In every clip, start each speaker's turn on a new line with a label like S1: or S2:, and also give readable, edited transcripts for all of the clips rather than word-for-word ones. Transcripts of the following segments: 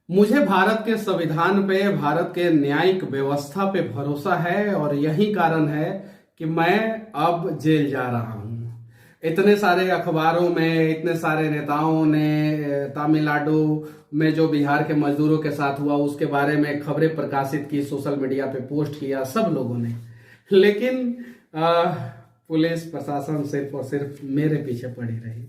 S1: मुझे भारत के संविधान पे, भारत के न्यायिक व्यवस्था पे भरोसा है और यही कारण है कि मैं अब जेल जा रहा हूं। इतने सारे अखबारों में, इतने सारे नेताओं ने तमिलनाडु में जो बिहार के मजदूरों के साथ हुआ उसके बारे में खबरें प्रकाशित की, सोशल मीडिया पे पोस्ट किया सब लोगों ने। लेकिन पुलिस प्रशासन सिर्फ और सिर्फ मेरे पीछे पड़ी रही।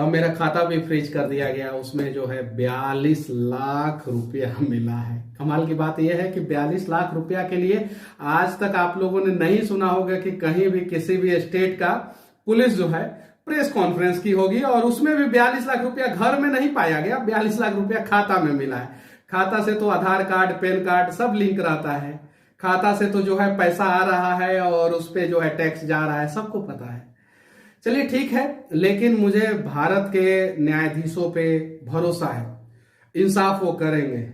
S1: मेरा खाता भी फ्रीज कर दिया गया, उसमें जो है 42 लाख रुपया मिला है। कमाल की बात यह है कि 42 लाख रुपया के लिए आज तक आप लोगों ने नहीं सुना होगा कि कहीं भी किसी भी स्टेट का पुलिस जो है प्रेस कॉन्फ्रेंस की होगी और उसमें भी 42 लाख रुपया घर में नहीं पाया गया, 42 लाख रुपया खाता में मिला है। खाता से तो आधार कार्ड, पैन कार्ड सब लिंक रहता है। खाता से तो जो है पैसा आ रहा है और उस पर जो है टैक्स जा रहा है, सबको पता है। चलिए ठीक है, लेकिन मुझे भारत के न्यायाधीशों पे भरोसा है, इंसाफ वो करेंगे,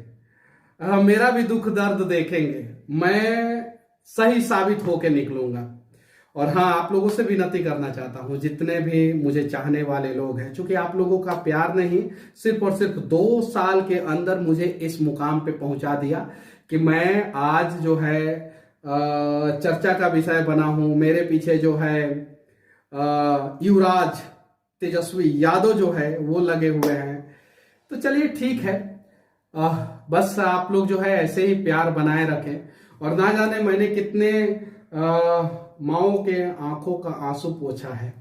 S1: मेरा भी दुख दर्द देखेंगे, मैं सही साबित होके निकलूंगा। और हाँ, आप लोगों से विनती करना चाहता हूं, जितने भी मुझे चाहने वाले लोग हैं, क्योंकि आप लोगों का प्यार नहीं, सिर्फ और सिर्फ 2 साल के अंदर मुझे इस मुकाम पे पहुंचा दिया कि मैं आज जो है चर्चा का विषय बना हूं। मेरे पीछे जो है युवराज तेजस्वी यादव जो है वो लगे हुए हैं। तो चलिए ठीक है, बस आप लोग जो है ऐसे ही प्यार बनाए रखें। और ना जाने मैंने कितने माओ के आंखों का आंसू पोंछा है।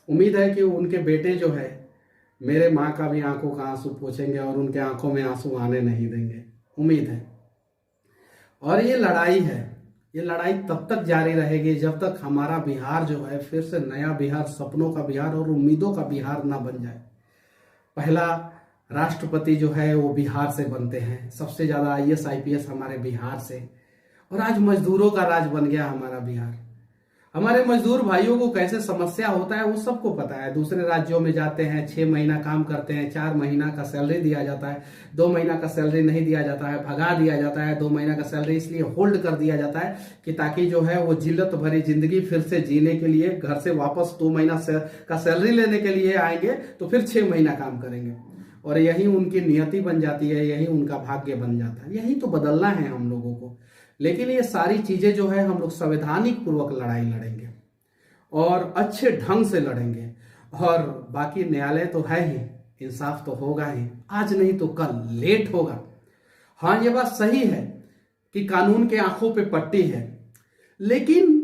S1: उम्मीद है कि उनके बेटे जो है मेरे माँ का भी आंखों का आंसू पोंछेंगे और उनके आंखों में आंसू आने नहीं देंगे, उम्मीद है। और ये लड़ाई है, ये लड़ाई तब तक जारी रहेगी जब तक हमारा बिहार जो है फिर से नया बिहार, सपनों का बिहार और उम्मीदों का बिहार ना बन जाए। पहला राष्ट्रपति जो है वो बिहार से बनते हैं, सबसे ज्यादा आईएएस आईपीएस हमारे बिहार से। और आज मजदूरों का राज बन गया हमारा बिहार। हमारे मजदूर भाइयों को कैसे समस्या होता है वो सबको पता है। दूसरे राज्यों में जाते हैं, 6 महीना काम करते हैं, 4 महीना का सैलरी दिया जाता है, 2 महीना का सैलरी नहीं दिया जाता है, भगा दिया जाता है। 2 महीना का सैलरी इसलिए होल्ड कर दिया जाता है कि ताकि जो है वो जिल्लत भरी जिंदगी फिर से जीने के लिए घर से वापस 2 महीना का सैलरी लेने के लिए आएंगे तो फिर 6 महीना काम करेंगे। और यही उनकी नियति बन जाती है, यही उनका भाग्य बन जाता है। यही तो बदलना है हम लोगों को। लेकिन ये सारी चीजें जो है हम लोग संवैधानिक पूर्वक लड़ाई लड़ेंगे और अच्छे ढंग से लड़ेंगे। और बाकी न्यायालय तो है ही, इंसाफ तो होगा ही, आज नहीं तो कल, लेट होगा। हाँ, ये बात सही है कि कानून के आंखों पे पट्टी है, लेकिन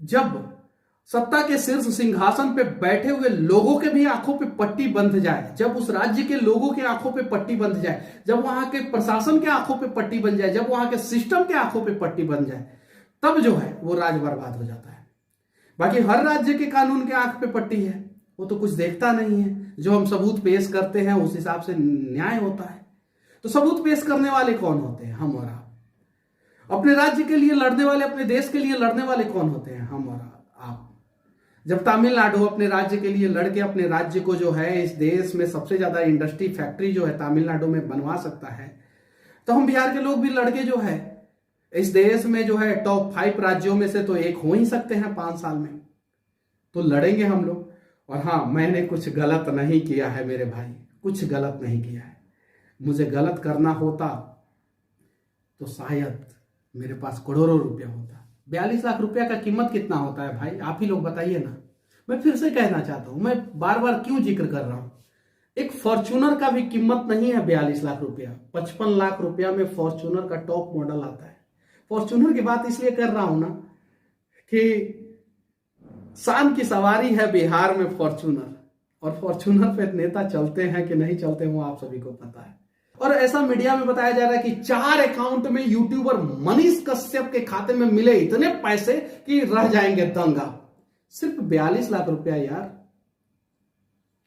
S1: जब सत्ता के शीर्ष सिंहासन पे बैठे हुए लोगों के भी आंखों पे पट्टी बंध जाए, जब उस राज्य के लोगों के आंखों पे पट्टी बंध जाए, जब वहां के प्रशासन के आंखों पे पट्टी बन जाए, जब वहां के सिस्टम के आंखों पे पट्टी बन जाए, तब जो है वो राज बर्बाद हो जाता है। बाकी हर राज्य के कानून के आंख पे पट्टी है, वो तो कुछ देखता नहीं है। जो हम सबूत पेश करते हैं उस हिसाब से न्याय होता है। तो सबूत पेश करने वाले कौन होते हैं? हम और आप। अपने राज्य के लिए लड़ने वाले, अपने देश के लिए लड़ने वाले कौन होते हैं? हम और आप। जब तमिलनाडु अपने राज्य के लिए लड़के अपने राज्य को जो है इस देश में सबसे ज्यादा इंडस्ट्री फैक्ट्री जो है तमिलनाडु में बनवा सकता है, तो हम बिहार के लोग भी लड़के जो है इस देश में जो है टॉप 5 राज्यों में से तो एक हो ही सकते हैं 5 साल में। तो लड़ेंगे हम लोग। और हाँ, मैंने कुछ गलत नहीं किया है मेरे भाई, कुछ गलत नहीं किया है। मुझे गलत करना होता तो शायद मेरे पास करोड़ों रुपया होता। 42 लाख रुपया का कीमत कितना होता है भाई? आप ही लोग बताइए ना। मैं फिर से कहना चाहता हूं, मैं बार बार क्यों जिक्र कर रहा हूं, एक फॉर्च्यूनर का भी कीमत नहीं है 42 लाख रुपया। 55 लाख रुपया में फॉर्च्यूनर का टॉप मॉडल आता है। फॉर्च्यूनर की बात इसलिए कर रहा हूं ना कि शान की सवारी है बिहार में फॉर्च्यूनर, और फॉर्च्यूनर पे नेता चलते हैं कि नहीं चलते वो आप सभी को पता है। और ऐसा मीडिया में बताया जा रहा है कि 4 अकाउंट में यूट्यूबर मनीष कश्यप के खाते में मिले इतने पैसे कि रह जाएंगे दंगा। सिर्फ 42 लाख रुपया यार,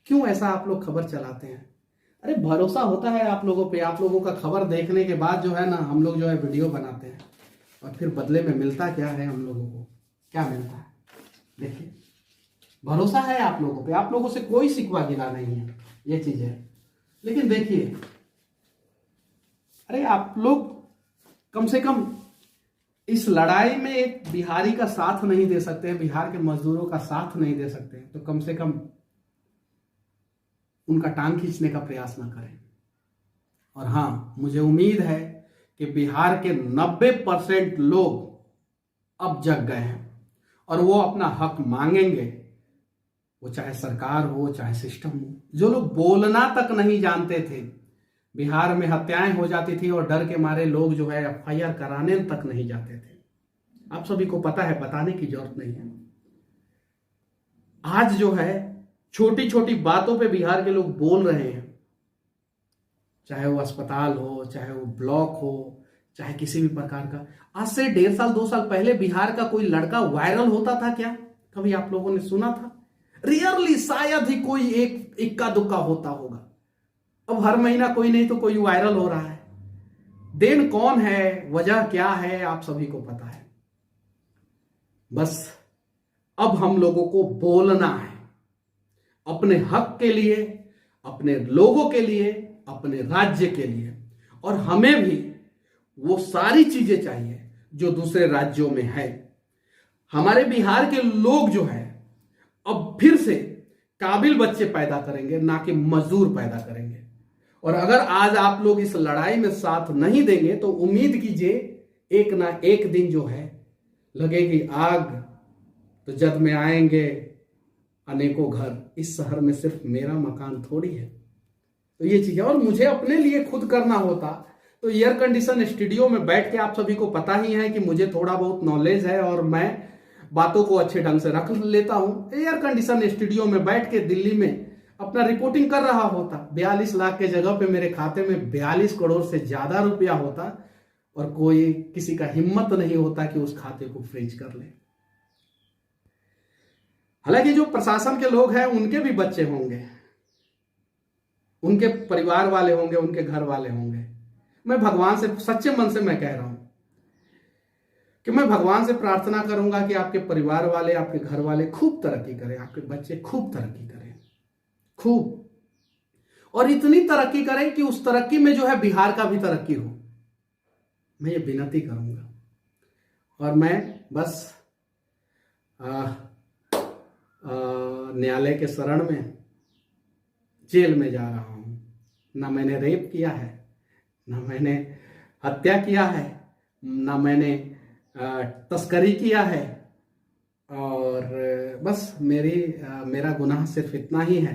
S1: क्यों ऐसा आप लोग खबर चलाते हैं? अरे भरोसा होता है आप लोगों पे। आप लोगों का खबर देखने के बाद जो है ना हम लोग जो है वीडियो बनाते हैं और फिर बदले में मिलता क्या है हम लोगों को? क्या मिलता है देखिए, भरोसा है आप लोगों पे। आप लोगों से कोई शिकवा गिला नहीं है, ये चीज है। लेकिन देखिए, अरे आप लोग कम से कम इस लड़ाई में एक बिहारी का साथ नहीं दे सकते हैं, बिहार के मजदूरों का साथ नहीं दे सकते हैं, तो कम से कम उनका टांग खींचने का प्रयास ना करें। और हाँ, मुझे उम्मीद है कि बिहार के 90% लोग अब जग गए हैं और वो अपना हक मांगेंगे, वो चाहे सरकार हो चाहे सिस्टम हो। जो लोग बोलना तक नहीं जानते थे, बिहार में हत्याएं हो जाती थी और डर के मारे लोग जो है एफआईआर कराने तक नहीं जाते थे, आप सभी को पता है, बताने की जरूरत नहीं है। आज जो है छोटी छोटी बातों पे बिहार के लोग बोल रहे हैं, चाहे वो अस्पताल हो, चाहे वो ब्लॉक हो, चाहे किसी भी प्रकार का। आज से 1.5 साल 2 साल पहले बिहार का कोई लड़का वायरल होता था क्या? कभी आप लोगों ने सुना था? रियरली शायद ही कोई एक इक्का दुक्का होता होगा। अब हर महीना कोई नहीं तो कोई वायरल हो रहा है। देन कौन है, वजह क्या है, आप सभी को पता है। बस अब हम लोगों को बोलना है अपने हक के लिए, अपने लोगों के लिए, अपने राज्य के लिए। और हमें भी वो सारी चीजें चाहिए जो दूसरे राज्यों में है। हमारे बिहार के लोग जो है अब फिर से काबिल बच्चे पैदा करेंगे, ना कि मजदूर पैदा करेंगे। और अगर आज आप लोग इस लड़ाई में साथ नहीं देंगे तो उम्मीद कीजिए एक ना एक दिन जो है लगेगी आग तो जद में आएंगे अनेकों घर। इस शहर में सिर्फ मेरा मकान थोड़ी है। तो ये चीज है। और मुझे अपने लिए खुद करना होता तो एयर कंडीशन स्टूडियो में बैठ के, आप सभी को पता ही है कि मुझे थोड़ा बहुत नॉलेज है और मैं बातों को अच्छे ढंग से रख लेता हूं। एयर कंडीशन स्टूडियो में बैठ के दिल्ली में अपना रिपोर्टिंग कर रहा होता। 42 लाख के जगह पे मेरे खाते में 42 करोड़ से ज्यादा रुपया होता और कोई किसी का हिम्मत नहीं होता कि उस खाते को फ्रीज कर ले। हालांकि जो प्रशासन के लोग हैं उनके भी बच्चे होंगे, उनके परिवार वाले होंगे, उनके घर वाले होंगे। मैं भगवान से सच्चे मन से मैं कह रहा हूं कि मैं भगवान से प्रार्थना करूंगा कि आपके परिवार वाले, आपके घर वाले खूब तरक्की करें, आपके बच्चे खूब तरक्की करें, खूब, और इतनी तरक्की करें कि उस तरक्की में जो है बिहार का भी तरक्की हो। मैं ये विनती करूंगा। और मैं बस न्यायालय के शरण में जेल में जा रहा हूं। ना मैंने रेप किया है, ना मैंने हत्या किया है, ना मैंने तस्करी किया है। और बस मेरा गुनाह सिर्फ इतना ही है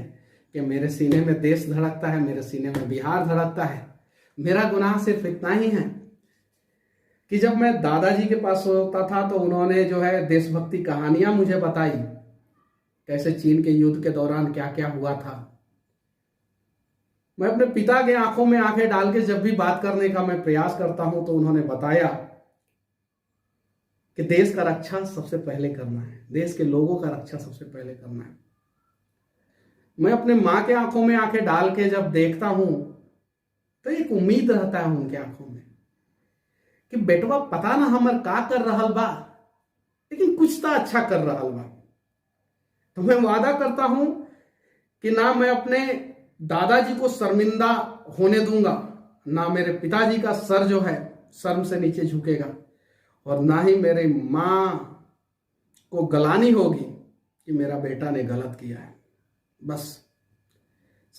S1: कि मेरे सीने में देश धड़कता है, मेरे सीने में बिहार धड़कता है। मेरा गुनाह सिर्फ इतना ही है कि जब मैं दादाजी के पास होता था तो उन्होंने जो है देशभक्ति कहानियां मुझे बताई, कैसे चीन के युद्ध के दौरान क्या क्या हुआ था। मैं अपने पिता के आंखों में आंखें डाल के जब भी बात करने का मैं प्रयास करता हूं तो उन्होंने बताया कि देश का रक्षा सबसे पहले करना है, देश के लोगों का रक्षा सबसे पहले करना है। मैं अपने माँ के आंखों में आंखें डाल के जब देखता हूं तो एक उम्मीद रहता है उनके आंखों में कि बेटवा पता ना हमर का कर रहल बा, लेकिन कुछ तो अच्छा कर रहल बा। तो मैं वादा करता हूं कि ना मैं अपने दादाजी को शर्मिंदा होने दूंगा, ना मेरे पिताजी का सर जो है शर्म से नीचे झुकेगा, और ना ही मेरे माँ को गलानी होगी कि मेरा बेटा ने गलत किया है। बस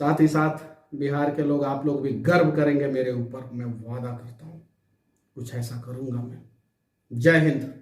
S1: साथ ही साथ बिहार के लोग, आप लोग भी गर्व करेंगे मेरे ऊपर। मैं वादा करता हूं कुछ ऐसा करूंगा मैं। जय हिंद।